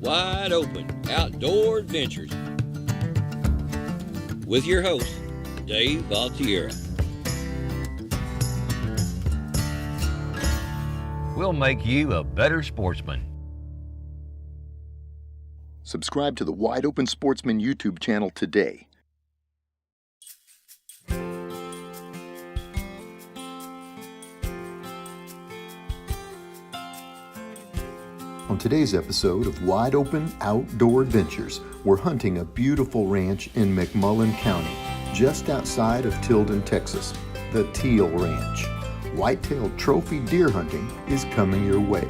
Wide Open Outdoor Adventures with your host, Dave Valtierra. We'll make you a better sportsman. Subscribe to the Wide Open Sportsman YouTube channel today. On today's episode of Wide Open Outdoor Adventures, we're hunting a beautiful ranch in McMullen County, just outside of Tilden, Texas, the Teal Ranch. Whitetail trophy deer hunting is coming your way.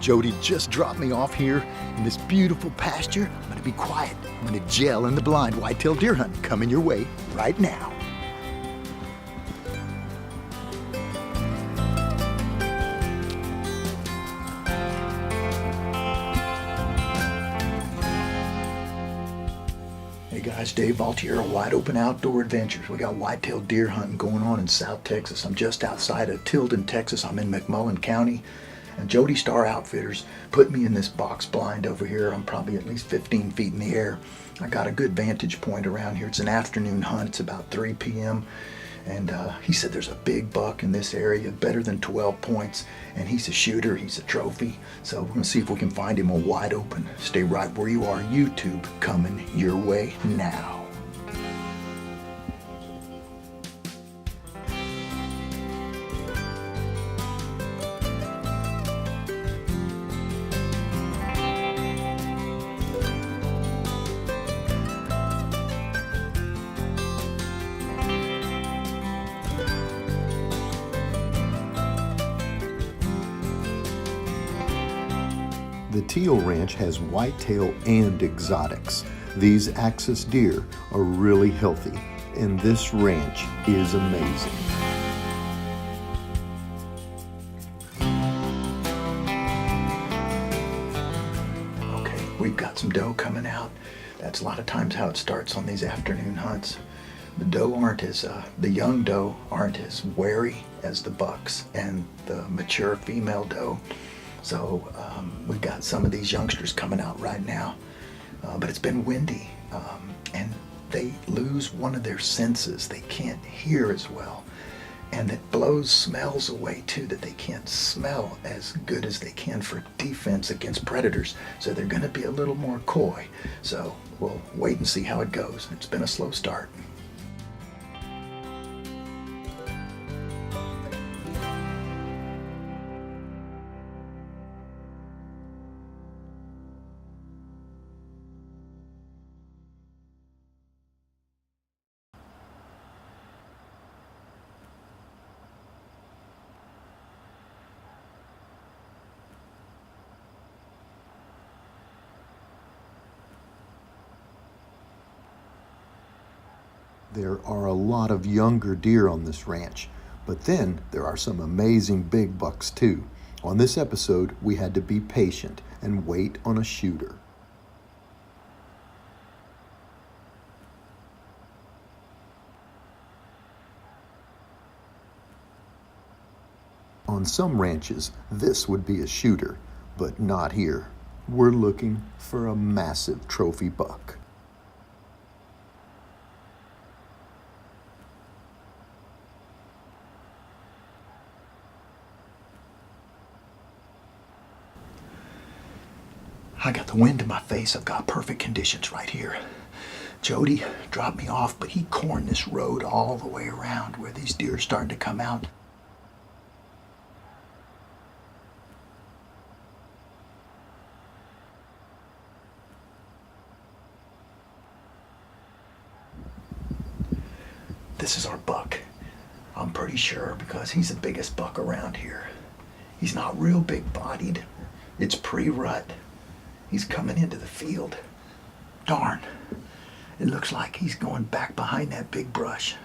Jody just dropped me off here in this beautiful pasture. I'm gonna be quiet. I'm gonna gel in the blind whitetail deer hunt coming your way right now. Hey guys, Dave Valtierra, Wide Open Outdoor Adventures. We got whitetail deer hunting going on in South Texas. I'm just outside of Tilden, Texas. I'm in McMullen County. And Jody Starr Outfitters put me in this box blind over here. I'm probably at least 15 feet in the air. I got a good vantage point around here. It's an afternoon hunt. It's about 3 p.m. And he said there's a big buck in this area, better than 12 points. And he's a shooter. He's a trophy. So we're going to see if we can find him on Wide Open. Stay right where you are. YouTube coming your way now. The Teal Ranch has whitetail and exotics. These axis deer are really healthy, and this ranch is amazing. Okay, we've got some doe coming out. That's a lot of times how it starts on these afternoon hunts. The young doe aren't as wary as the bucks and the mature female doe. So we've got some of these youngsters coming out right now, but it's been windy, and they lose one of their senses. They can't hear as well, and it blows smells away too that they can't smell as good as they can for defense against predators. So they're going to be a little more coy. So we'll wait and see how it goes. It's been a slow start. There are a lot of younger deer on this ranch, but then there are some amazing big bucks too. On this episode, we had to be patient and wait on a shooter. On some ranches, this would be a shooter, but not here. We're looking for a massive trophy buck. I got the wind in my face. I've got perfect conditions right here. Jody dropped me off, but he corned this road all the way around where these deer are starting to come out. This is our buck. I'm pretty sure because he's the biggest buck around here. He's not real big bodied. It's pre-rut. He's coming into the field. Darn. It looks like he's going back behind that big brush.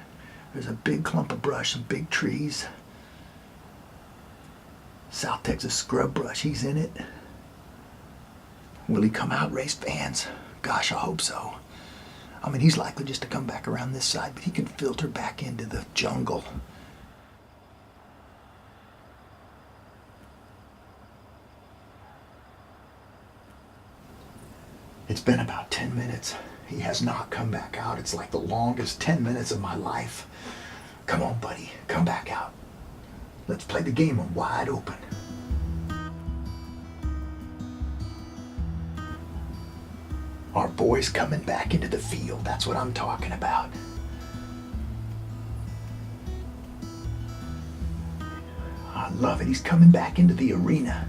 There's a big clump of brush, some big trees. South Texas scrub brush, he's in it. Will he come out, race fans? Gosh, I hope so. I mean, he's likely just to come back around this side, but he can filter back into the jungle. It's been about 10 minutes. He has not come back out. It's like the longest 10 minutes of my life. Come on, buddy. Come back out. Let's play the game of wide open. Our boy's coming back into the field. That's what I'm talking about. I love it. He's coming back into the arena.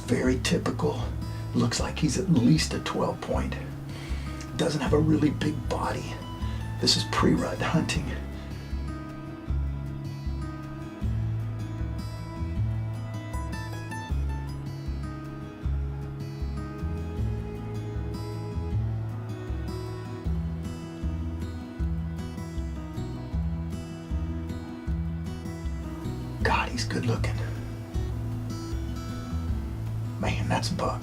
Very typical. Looks like he's at least a 12 point. Doesn't have a really big body. This is pre-rut hunting. God, he's good looking. Man, that's a buck.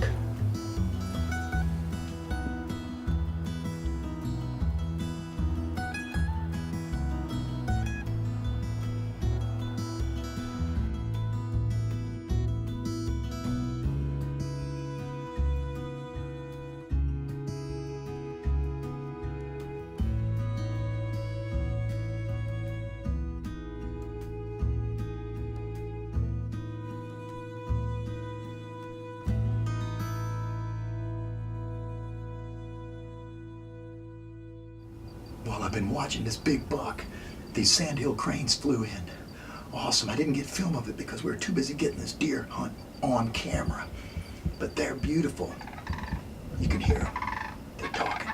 Well, I've been watching this big buck. These sandhill cranes flew in. Awesome. I didn't get film of it because we were too busy getting this deer hunt on camera. But they're beautiful. You can hear them. They're talking.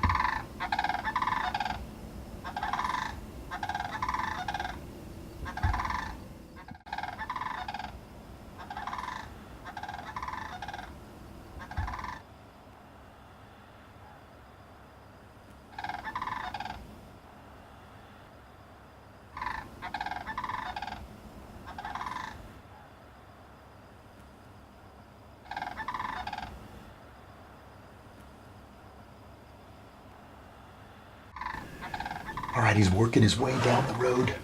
All right, he's working his way down the road.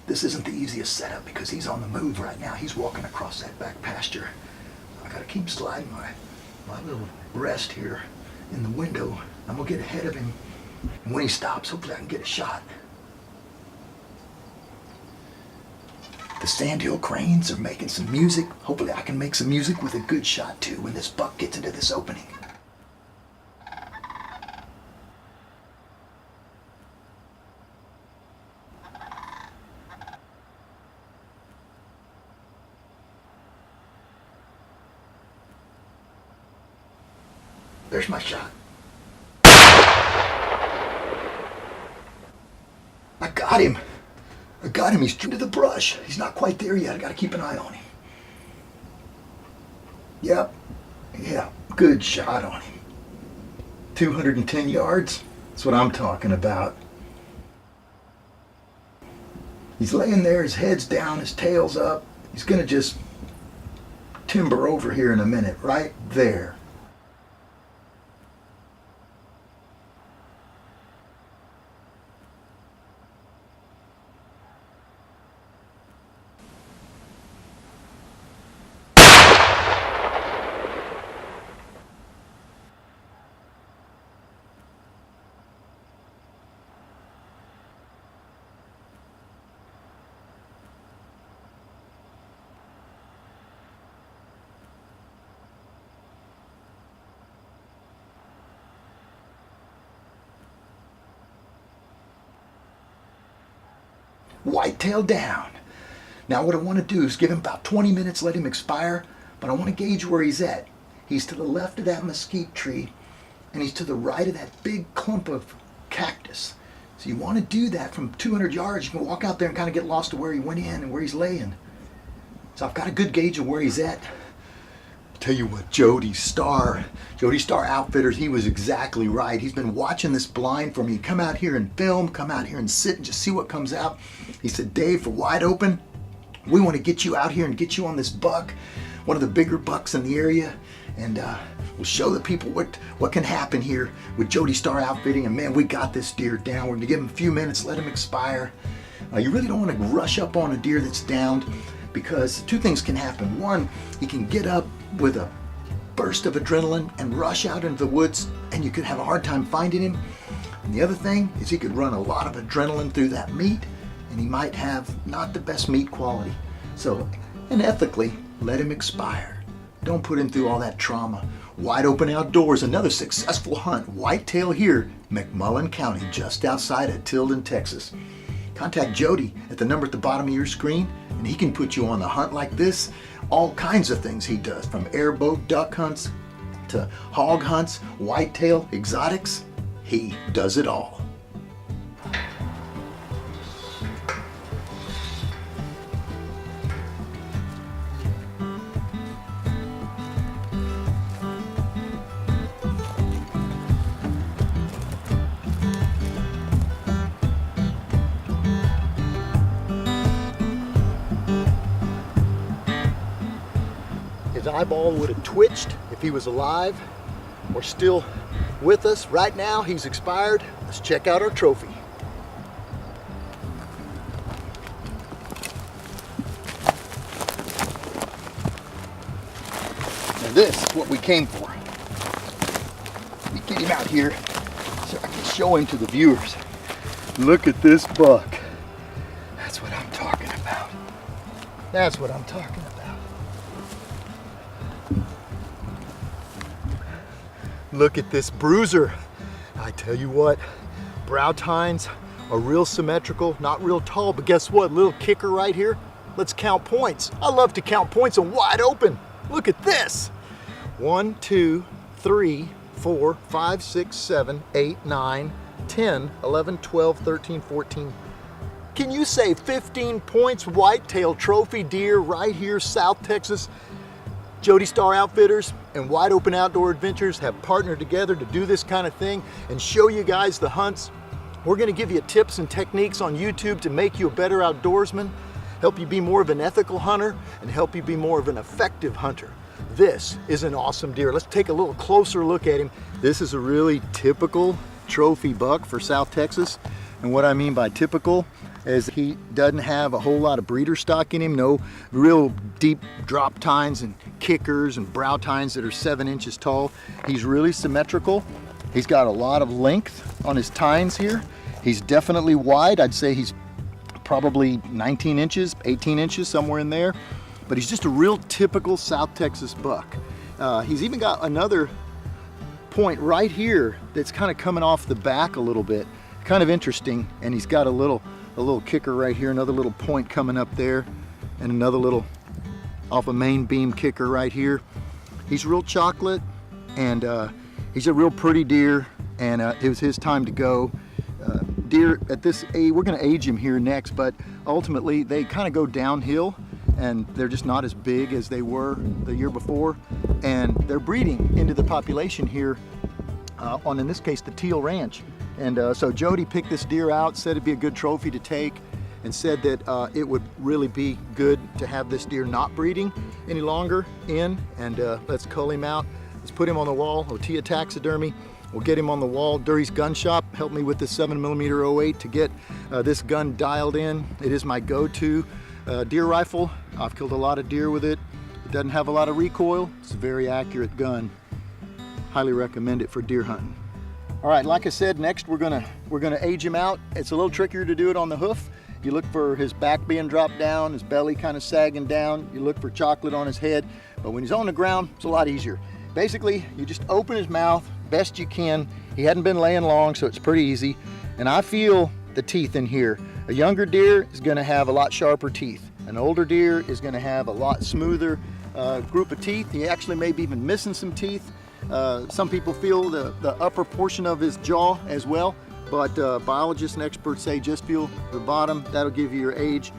This isn't the easiest setup because he's on the move right now. He's walking across that back pasture. I gotta keep sliding my little rest here in the window. I'm gonna get ahead of him. And when he stops, hopefully I can get a shot. The sandhill cranes are making some music. Hopefully I can make some music with a good shot too when this buck gets into this opening. There's my shot. I got him. He's into the brush. He's not quite there yet. I gotta keep an eye on him. Yep. Yeah, good shot on him. 210 yards. That's what I'm talking about. He's laying there, his head's down, his tail's up. He's gonna just timber over here in a minute, right there. Whitetail down. Now what I want to do is give him about 20 minutes, let him expire, but I want to gauge where he's at. He's to the left of that mesquite tree, and he's to the right of that big clump of cactus. So you want to do that from 200 yards. You can walk out there and kind of get lost to where he went in and where he's laying. So I've got a good gauge of where he's at. Tell you what, Jody Starr Outfitters, he was exactly right. He's been watching this blind for me. Come out here and film, come out here and sit and just see what comes out. He said, Dave, for wide open, we want to get you out here and get you on this buck, one of the bigger bucks in the area, and we'll show the people what can happen here with Jody Starr Outfitting. And man, we got this deer down. We're going to give him a few minutes, let him expire. You really don't want to rush up on a deer that's downed, because two things can happen. One, he can get up with a burst of adrenaline and rush out into the woods, and you could have a hard time finding him. And the other thing is he could run a lot of adrenaline through that meat, and he might have not the best meat quality. So, and ethically, let him expire. Don't put him through all that trauma. Wide Open Outdoors, another successful hunt. Whitetail here, McMullen County, just outside of Tilden, Texas. Contact Jody at the number at the bottom of your screen, and he can put you on the hunt like this. All kinds of things he does, from airboat duck hunts to hog hunts, whitetail, exotics. He does it all. His eyeball would have twitched if he was alive or still with us. Right now, he's expired. Let's check out our trophy. Now this is what we came for. Let me get him out here so I can show him to the viewers. Look at this buck. That's what I'm talking about. That's what I'm talking about. Look at this bruiser. I tell you what, brow tines are real symmetrical, not real tall, but guess what? Little kicker right here. Let's count points. I love to count points on Wide Open. Look at this. 1, 2, 3, 4, 5, 6, 7, 8, 9, 10, 11, 12, 13, 14. Can you say 15 points? Whitetail trophy deer right here, South Texas. Jody Starr Outfitters and Wide Open Outdoor Adventures have partnered together to do this kind of thing and show you guys the hunts. We're going to give you tips and techniques on YouTube to make you a better outdoorsman, help you be more of an ethical hunter, and help you be more of an effective hunter. This is an awesome deer. Let's take a little closer look at him. This is a really typical trophy buck for South Texas. And what I mean by typical is he doesn't have a whole lot of breeder stock in him, no real deep drop tines and kickers and brow tines that are 7 inches tall. He's really symmetrical. He's got a lot of length on his tines here. He's definitely wide. I'd say he's probably 19 inches, 18 inches, somewhere in there. But he's just a real typical South Texas buck. He's even got another point right here that's kind of coming off the back a little bit. Kind of interesting, and he's got a little kicker right here, another little point coming up there, and another little off a main beam kicker right here. He's real chocolate, and he's a real pretty deer, and it was his time to go. Deer at this age, we're going to age him here next, but ultimately they kind of go downhill, and they're just not as big as they were the year before, and they're breeding into the population here on, in this case, the Teal Ranch. And so Jody picked this deer out, said it'd be a good trophy to take, and said that it would really be good to have this deer not breeding any longer in, and let's cull him out. Let's put him on the wall. Ottea Taxidermy. We'll get him on the wall. Dury's Gun Shop helped me with this 7mm 08 to get this gun dialed in. It is my go-to deer rifle. I've killed a lot of deer with it. It doesn't have a lot of recoil. It's a very accurate gun. Highly recommend it for deer hunting. All right, like I said, next we're gonna age him out. It's a little trickier to do it on the hoof. You look for his back being dropped down, his belly kind of sagging down. You look for chocolate on his head, but when he's on the ground, it's a lot easier. Basically, you just open his mouth best you can. He hadn't been laying long, so it's pretty easy. And I feel the teeth in here. A younger deer is going to have a lot sharper teeth. An older deer is going to have a lot smoother group of teeth. He actually may be even missing some teeth. Some people feel the upper portion of his jaw as well, but biologists and experts say just feel the bottom. That'll give you your age.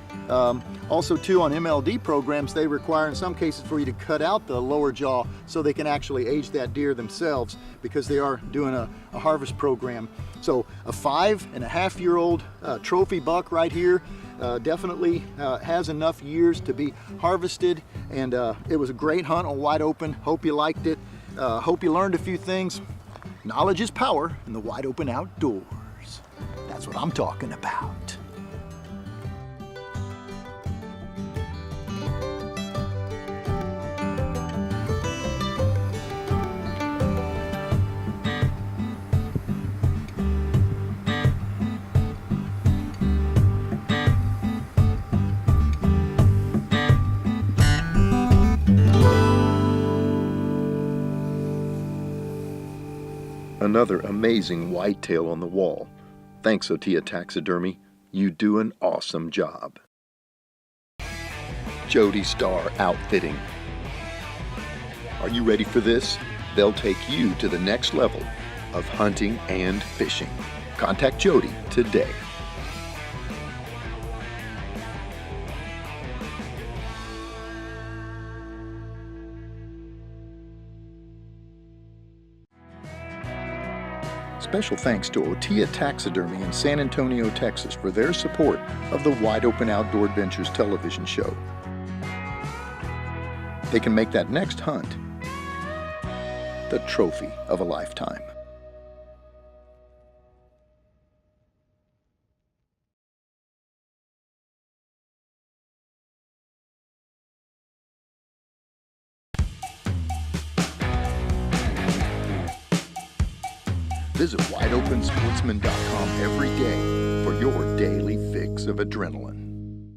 Also too, on MLD programs, they require in some cases for you to cut out the lower jaw so they can actually age that deer themselves, because they are doing a harvest program. So a 5.5-year-old trophy buck right here definitely has enough years to be harvested, and it was a great hunt on wide open. Hope you liked it. Hope you learned a few things. Knowledge is power in the wide open outdoors. That's what I'm talking about. Another amazing whitetail on the wall. Thanks, Ottea Taxidermy. You do an awesome job. Jody, Starr Outfitting. Are you ready for this? They'll take you to the next level of hunting and fishing. Contact Jody today. Special thanks to Ottea Taxidermy in San Antonio, Texas for their support of the Wide Open Outdoor Adventures television show. They can make that next hunt the trophy of a lifetime. Visit WideOpenSportsman.com every day for your daily fix of adrenaline.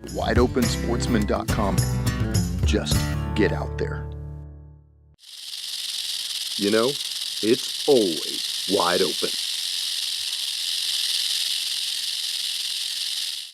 WideOpenSportsman.com. Just get out there. You know, it's always wide open.